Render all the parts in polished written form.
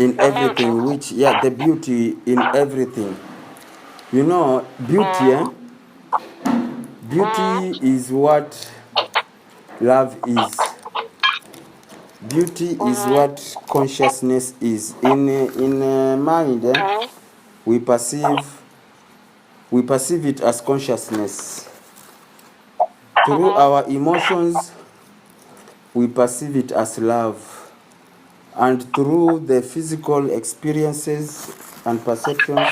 in everything, which, the beauty in everything. You know, beauty, beauty is what love is. Beauty is what consciousness is. In mind, we perceive it as consciousness. Through our emotions, we perceive it as love. And through the physical experiences and perceptions,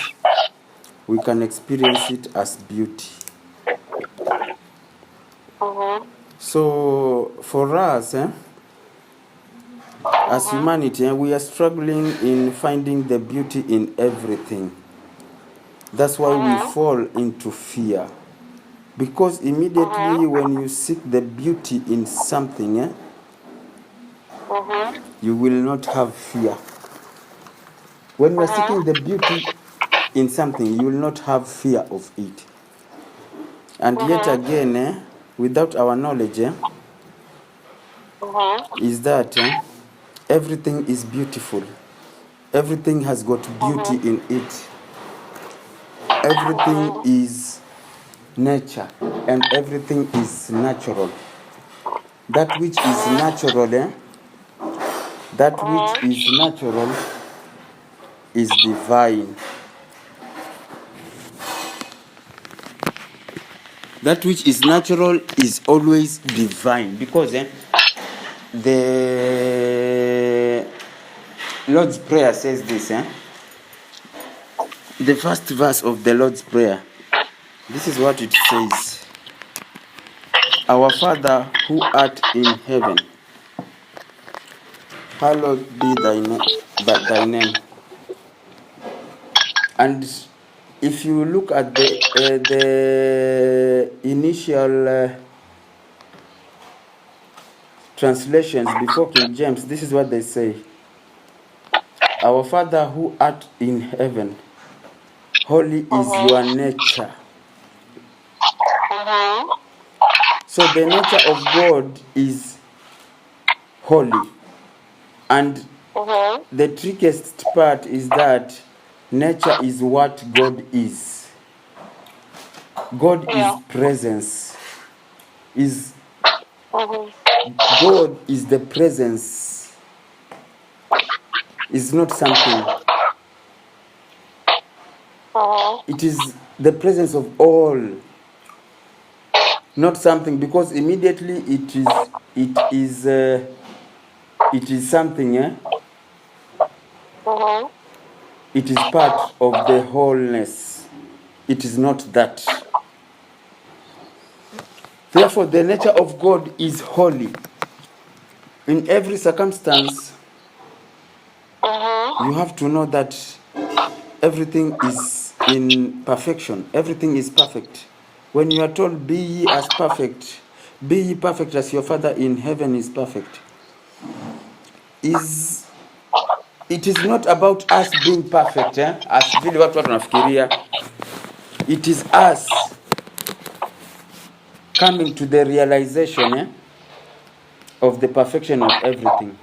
we can experience it as beauty. So for us, as humanity, we are struggling in finding the beauty in everything. That's why we fall into fear. Because immediately when you seek the beauty in something, you will not have fear. When you are seeking the beauty in something, you will not have fear of it. And yet again, without our knowledge, is that everything is beautiful. Everything has got beauty in it. Everything is nature, and everything is natural. That which is natural, that which is natural is divine. That which is natural is always divine, because the Lord's Prayer says this. The first verse of the Lord's Prayer, this is what it says. Our Father who art in heaven, hallowed be thy name. And if you look at the initial translations before King James, this is what they say. Our Father who art in heaven, holy is your nature. So the nature of God is holy. And the trickiest part is that nature is what God is. God is presence. God is the presence. Is not something. It is the presence of all, not something, because immediately it is something. It is part of the wholeness. It is not that. Therefore, the nature of God is holy. In every circumstance, you have to know that everything is in perfection. Everything is perfect. When you are told, be ye as perfect, be ye perfect as your Father in heaven is perfect, it is not about us being perfect, as vile watu wanafikiria. It is us coming to the realization of the perfection of everything.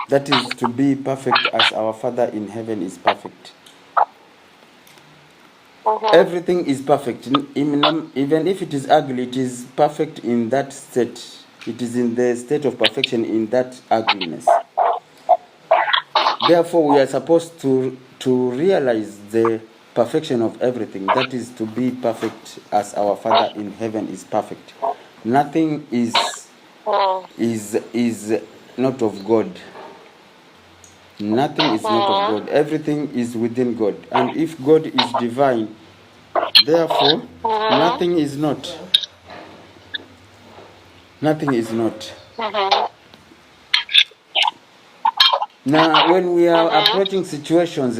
That is to be perfect as our Father in heaven is perfect. Everything is perfect. Even if it is ugly, it is perfect in that state. It is in the state of perfection in that ugliness. Therefore, we are supposed to realize the perfection of everything. That is to be perfect as our Father in heaven is perfect. Nothing is not of God. Nothing is not of God. Everything is within God. And if God is divine, therefore, nothing is not. Nothing is not. Now, when we are approaching situations,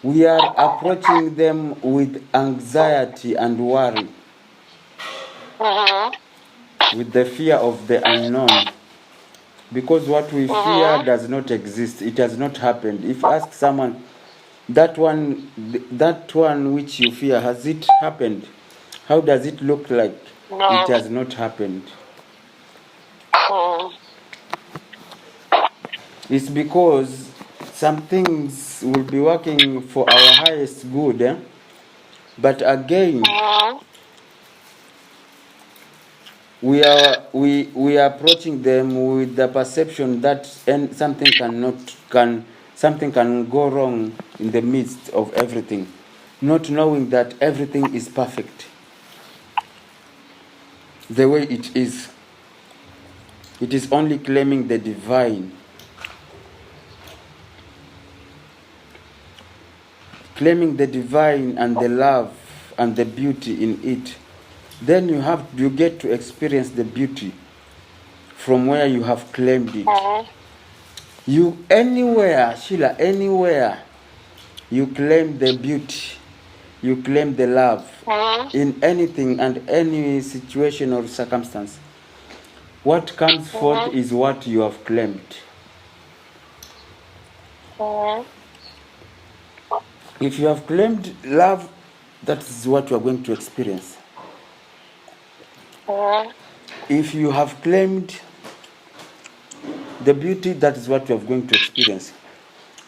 we are approaching them with anxiety and worry, with the fear of the unknown. Because what we fear does not exist. It has not happened. If you ask someone, that one which you fear, has it happened? How does it look like? No. It has not happened. It's because some things will be working for our highest good, but again, we are approaching them with the perception that something can go wrong in the midst of everything, not knowing that everything is perfect the way it is. It is only claiming the divine, and the love and the beauty in it. Then you get to experience the beauty from where you have claimed it. You anywhere, Sheila, anywhere you claim the beauty, you claim the love in anything and any situation or circumstance. What comes forth is what you have claimed. If you have claimed love, that is what you are going to experience. If you have claimed the beauty, that is what you are going to experience.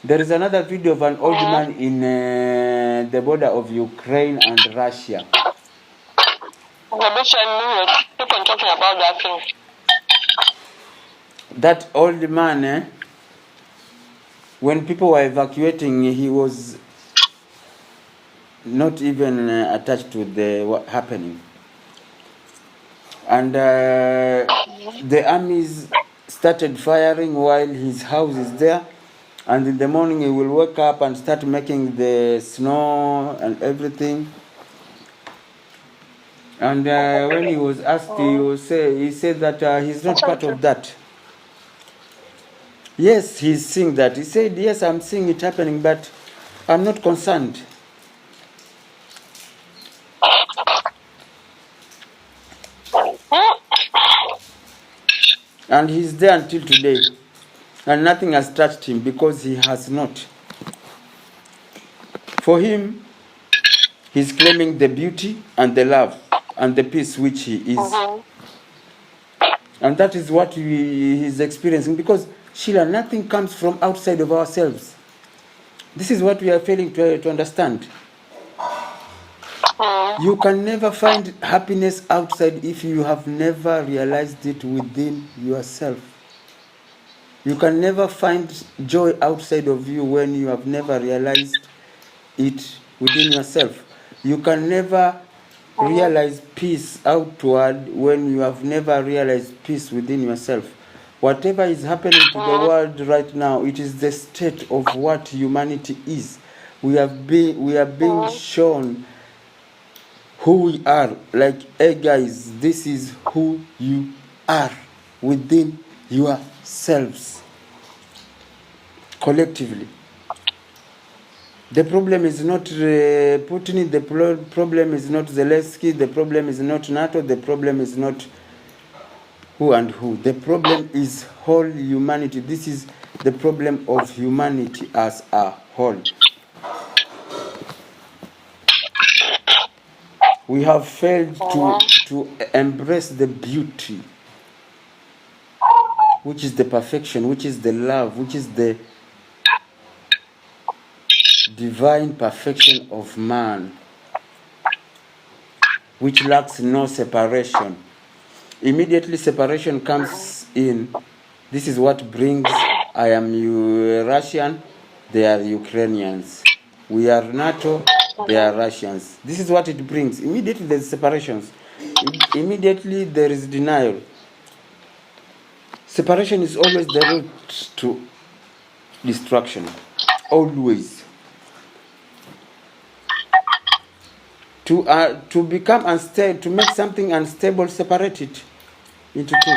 There is another video of an old man in the border of Ukraine and Russia. People talking about that thing. That old man, when people were evacuating, he was not even attached to what happening. And the armies started firing while his house is there. And in the morning he will wake up and start making the snow and everything. And when he was asked, he said that he's not part of that. Yes, he's seeing that. He said, yes, I'm seeing it happening, but I'm not concerned. And he's there until today. And nothing has touched him because he has not. For him, he's claiming the beauty and the love and the peace which he is. And that is what he's experiencing. Because, Sheila, nothing comes from outside of ourselves. This is what we are failing to understand. You can never find happiness outside if you have never realized it within yourself. You can never find joy outside of you when you have never realized it within yourself. You can never realize peace outward when you have never realized peace within yourself. Whatever is happening to the world right now, it is the state of what humanity is. We are being shown who we are. Like, hey guys, this is who you are within yourselves, collectively. The problem is not Putin, the problem is not Zelensky, the problem is not NATO, the problem is not who and who. The problem is whole humanity. This is the problem of humanity as a whole. We have failed to embrace the beauty, which is the perfection, which is the love, which is the divine perfection of man, which lacks no separation. Immediately separation comes in. This is what brings, I am Russian, they are Ukrainians. We are NATO, they are Russians. This is what it brings. Immediately there's separations. Immediately there is denial. Separation is always the route to destruction. Always. To become unstable, to make something unstable, separate it into two.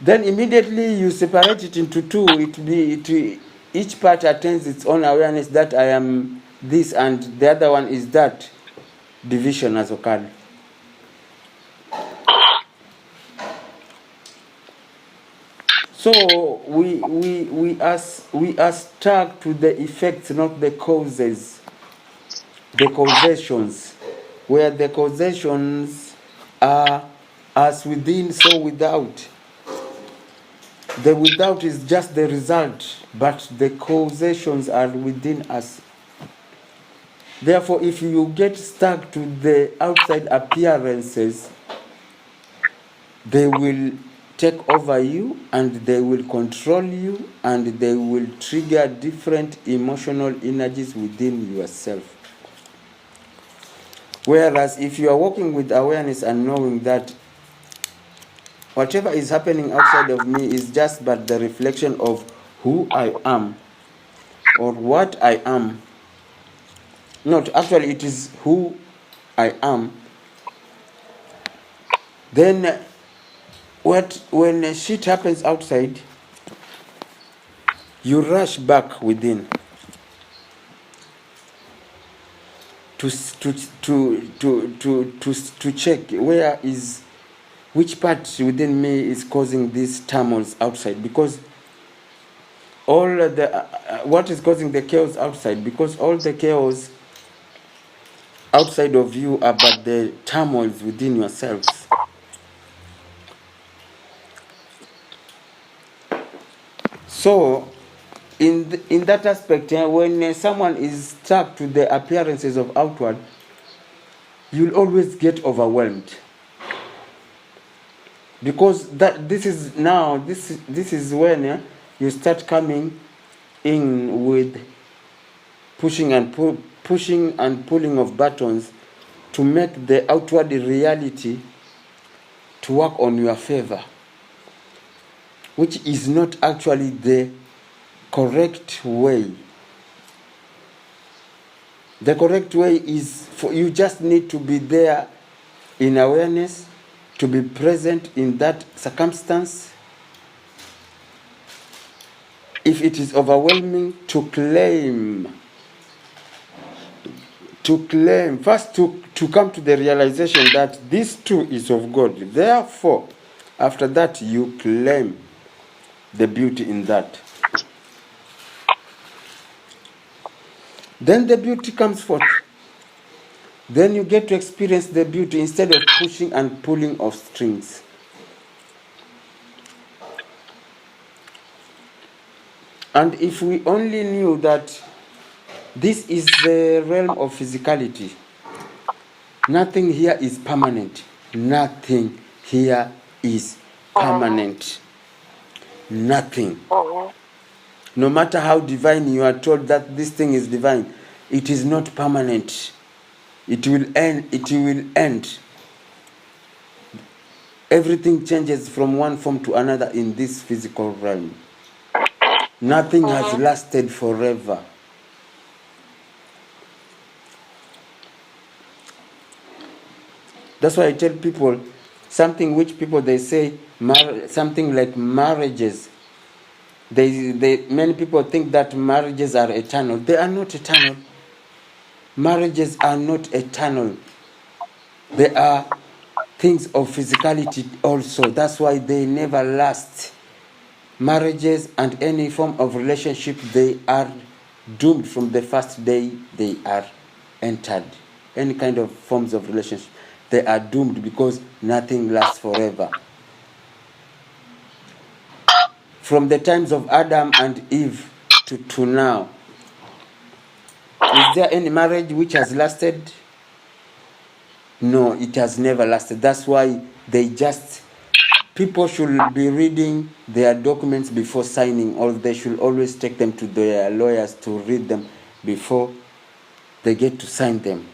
Then immediately you separate it into two. Each part attains its own awareness that I am this and the other one is that. Division has occurred. So we are stuck to the effects, not the causes. The causations, where the causations are As within, so without. The without is just the result, but the causations are within us. Therefore, if you get stuck to the outside appearances, they will take over you and they will control you and they will trigger different emotional energies within yourself. Whereas if you are working with awareness and knowing that whatever is happening outside of me is just but the reflection of who I am or what I am, not actually it is who I am, then when shit happens outside, you rush back within to check which part within me is causing these turmoils outside, because all the what is causing the chaos outside, because all the chaos outside of you are but the turmoils within yourselves. So in that aspect, when someone is stuck to the appearances of outward, you'll always get overwhelmed, because this is when you start coming in with pushing and pulling of buttons to make the outward reality to work on your favor, which is not actually the correct way. The correct way is for you just need to be there in awareness, to be present in that circumstance. If it is overwhelming, to claim, first to come to the realization that this too is of God. Therefore, after that, you claim the beauty in that. Then the beauty comes forth. Then you get to experience the beauty instead of pushing and pulling of strings. And if we only knew that this is the realm of physicality, nothing here is permanent. Nothing here is permanent. Nothing. No matter how divine you are told that this thing is divine, it is not permanent. It will end. Everything changes from one form to another in this physical realm. Nothing has lasted forever. That's why I tell people something which people they say something like marriages. Many people think that marriages are eternal. They are not eternal. Marriages are not eternal. They are things of physicality also. That's why they never last. Marriages and any form of relationship, they are doomed from the first day they are entered. Any kind of forms of relationship, they are doomed because nothing lasts forever. From the times of Adam and Eve to now, is there any marriage which has lasted? No, it has never lasted. That's why people should be reading their documents before signing, or they should always take them to their lawyers to read them before they get to sign them.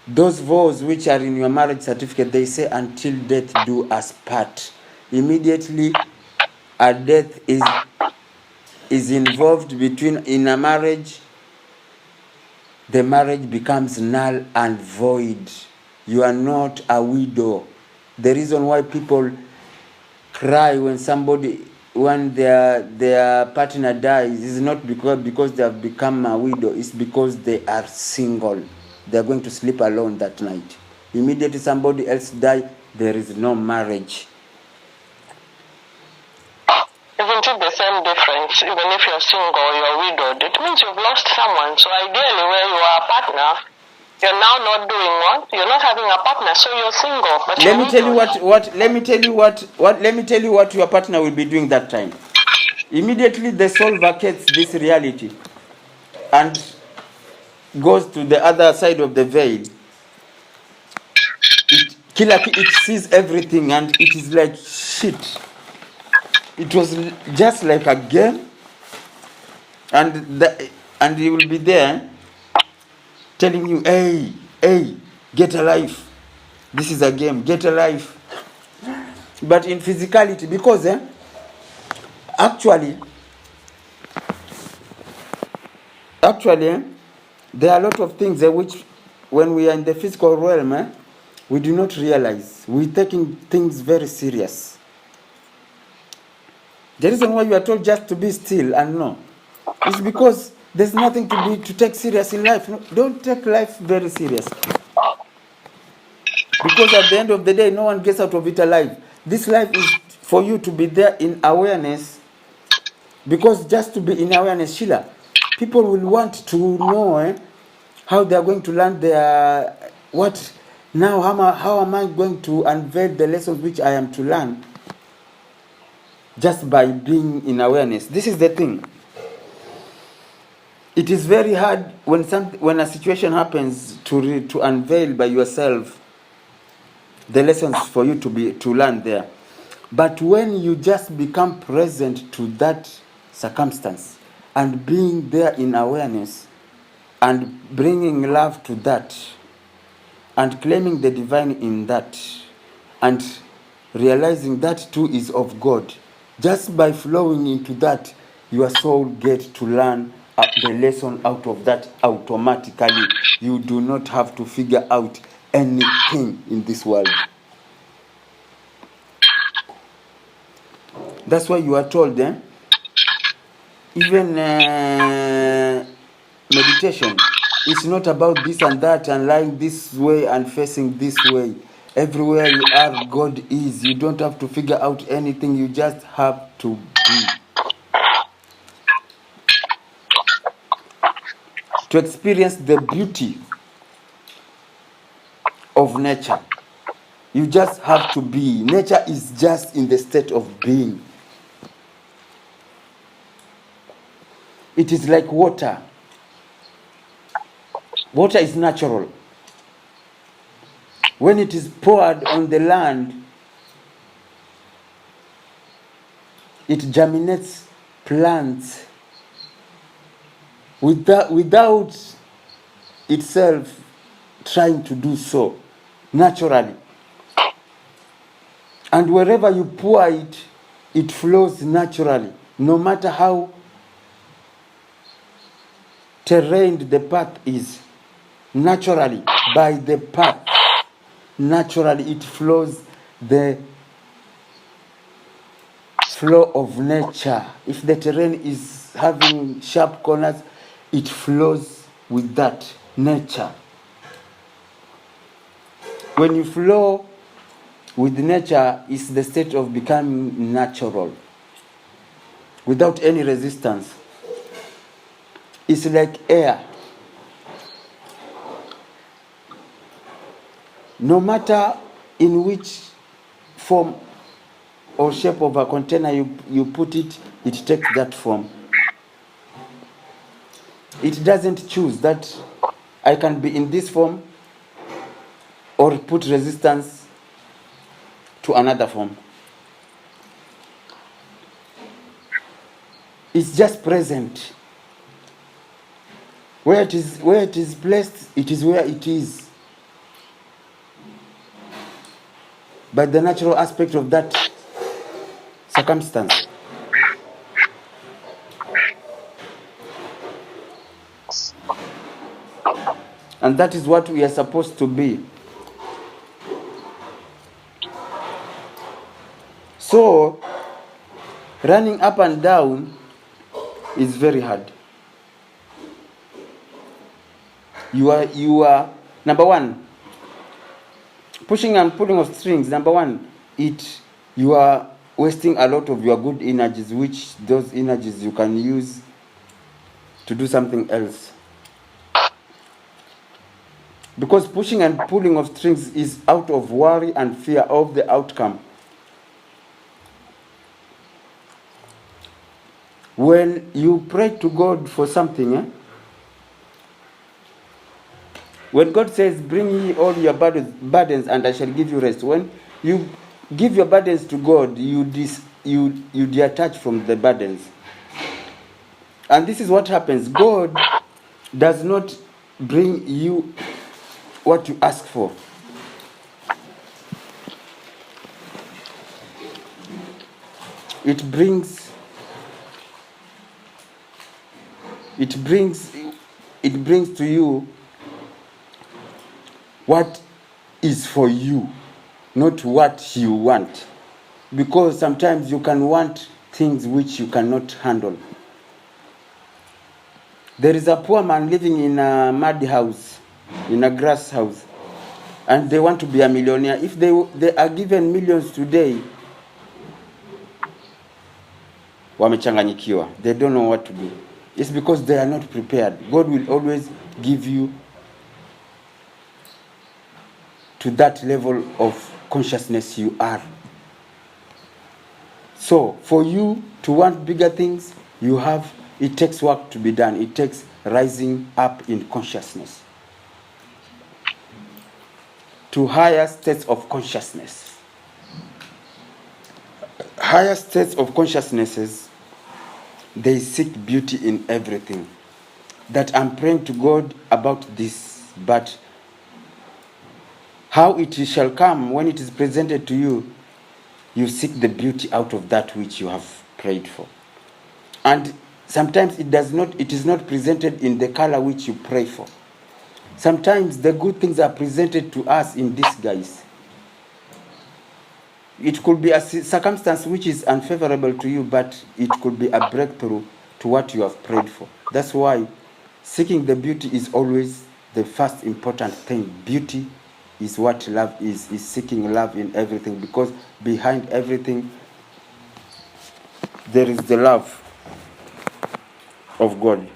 Those vows which are in your marriage certificate, they say until death do us part. Immediately a death is involved in a marriage, the marriage becomes null and void. You are not a widow. The reason why people cry when their partner dies is not because they have become a widow. It's because they are single. They are going to sleep alone that night. Immediately somebody else dies, there is no marriage. Isn't it the same difference? Even if you're single or you're widowed, it means you've lost someone. So ideally, where you are a partner, You're now not doing what? You're not having a partner, so you're single. But Let me tell you let me tell you what your partner will be doing that time. Immediately the soul vacates this reality and goes to the other side of the veil. It sees everything and it is like shit. It was just like a game, and he will be there telling you, hey, get a life. This is a game, get a life. But in physicality, because actually, there are a lot of things which, when we are in the physical realm, we do not realize. We're taking things very serious. The reason why you are told just to be still and know is because there's nothing to take serious in life. No, don't take life very serious. Because at the end of the day, no one gets out of it alive. This life is for you to be there in awareness. Because just to be in awareness, Sheila, people will want to know how they are going to learn their what now. How am I going to unveil the lessons which I am to learn? Just by being in awareness. This is the thing. It is very hard when a situation happens to unveil by yourself the lessons for you to learn there. But when you just become present to that circumstance and being there in awareness and bringing love to that and claiming the divine in that and realizing that too is of God, just by flowing into that, your soul gets to learn the lesson out of that automatically. You do not have to figure out anything in this world. That's why you are told, even meditation, it's not about this and that and lying this way and facing this way. Everywhere you are, God is. You don't have to figure out anything. You just have to be. To experience the beauty of nature, you just have to be. Nature is just in the state of being. It is like water. Water is natural. When it is poured on the land, it germinates plants without itself trying to do so, naturally. And wherever you pour it, it flows naturally, no matter how terrained the path is. Naturally, by the path, naturally it flows, the flow of nature. If the terrain is having sharp corners, it flows with that nature. When you flow with nature, it's the state of becoming natural, without any resistance. It's like air. No matter in which form or shape of a container you put it, it takes that form. It doesn't choose that I can be in this form or put resistance to another form. It's just present. Where it is placed, it is where it is. By the natural aspect of that circumstance. And that is what we are supposed to be. So, running up and down is very hard. You are number one, pushing and pulling of strings. Number one, you are wasting a lot of your good energies, which those energies you can use to do something else. Because pushing and pulling of strings is out of worry and fear of the outcome. When you pray to God for something, when God says, bring ye all your burdens and I shall give you rest. When you give your burdens to God, you detach from the burdens. And this is what happens. God does not bring you what you ask for. It brings to you what is for you, not what you want. Because sometimes you can want things which you cannot handle. There is a poor man living in a mud house, in a grass house, and they want to be a millionaire. If they are given millions today, wamechanganyikiwa. They don't know what to do. It's because they are not prepared. God will always give you to that level of consciousness you are. So, for you to want bigger things, it takes work to be done. It takes rising up in consciousness to higher states of consciousness. Higher states of consciousnesses, they seek beauty in everything. That I'm praying to God about this, but how it shall come when it is presented to you, you seek the beauty out of that which you have prayed for. And sometimes it is not presented in the color which you pray for. Sometimes the good things are presented to us in disguise. It could be a circumstance which is unfavorable to you, but it could be a breakthrough to what you have prayed for. That's why seeking the beauty is always the first important thing. Beauty is what love is seeking love in everything, because behind everything there is the love of God.